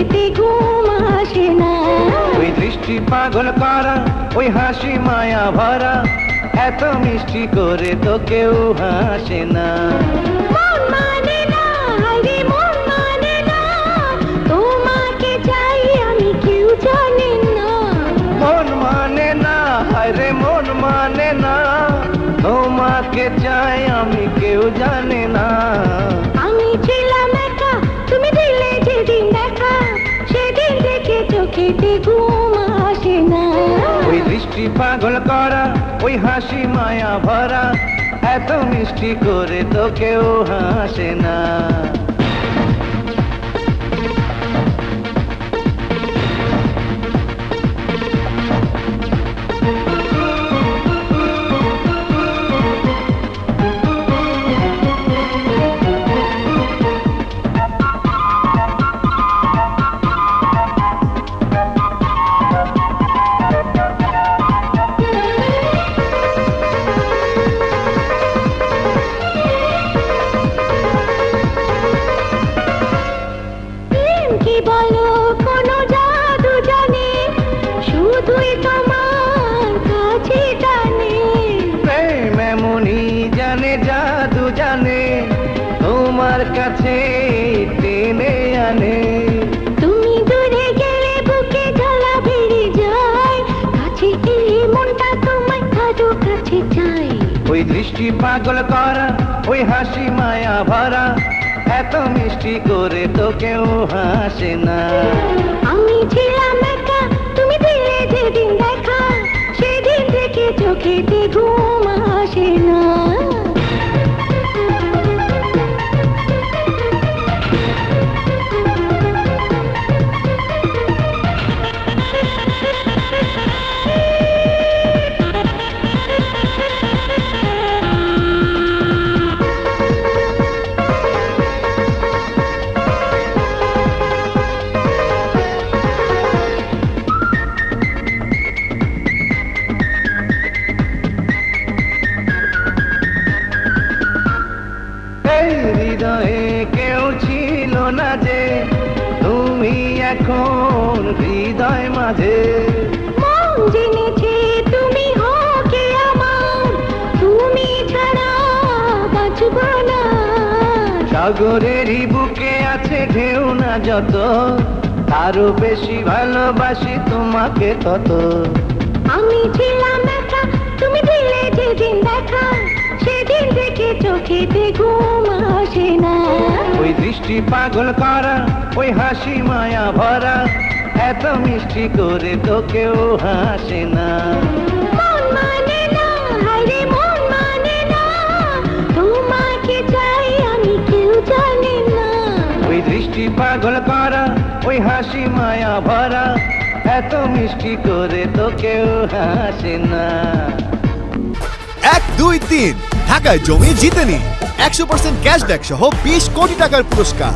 চোখেতে ঘুম আসে না। ওই দৃষ্টি পাগল করা, ওই হাসি মায়া ভরা, এত মিষ্টি করে তো কেউ হাসে না। মন মানে না, হায়রে মন মানে না, তোমাকে চাই আমি কেউ জানে না। মন মানে না, হায়রে মন মানে না, তোমাকে চাই আমি কেউ জানে না। আমি ছিলাম একা, তুমি দিলে যেদিন দেখা, সেদিন থেকে চোখেতে ঘুম আসে না। ওই দৃষ্টি পাগল করা, ওই হাসি মায়া ভরা, এত মিষ্টি করে তো কেউ হাসে না। কি বলো কোনো জাদু জানে, শুধুই তোমার কাছে টানে। প্রেম এমনই জানে, জাদু জানে, তোমার কাছে টেনে আনে। তুমি দূরে গেলে বুকে জ্বালা বেড়ে যায়, কাছে এলে মনটা তোমায় আরো কাছে চাই। ওই দৃষ্টি পাগল করা, ওই হাসি মায়া ভরা, এত মিষ্টি করে তো কেউ হাসে না। আমি ছিলাম একা, তুমি দিলে যেদিন দেখা, সেদিন থেকে চোখেতে ঘুম আসে না। এই হৃদয়ে কেউ ছিল না যে, তুমি এখন হৃদয় মাঝে। মন জেনেছে তুমি হো কে আমার, তুমি ছাড়া বাঁচব না। সাগরেরই বুকে আছে ঢেউ না যত, আরো বেশি ভালোবাসি তোমাকে তত। আমি ছিলাম একা, তুমি দিলে যেদিন দেখা, সেদিন থেকে চোখেতে ঘুম আসে না। ওই দৃষ্টি পাগল করা, ওই হাসি মায়া ভরা, এত মিষ্টি করে তো কেউ হাসে না। মন মানে না, হায়রে মন মানে না, তোমাকে চাই আমি কেউ জানে না। ওই দৃষ্টি পাগল করা, ওই হাসি মায়া ভরা, এত মিষ্টি করে তো কেউ হাসে না। 1, 2, 3 ঢাকায় জমি জিতে নিন 100% ক্যাশব্যাক সহ 20 কোটি টাকার পুরস্কার।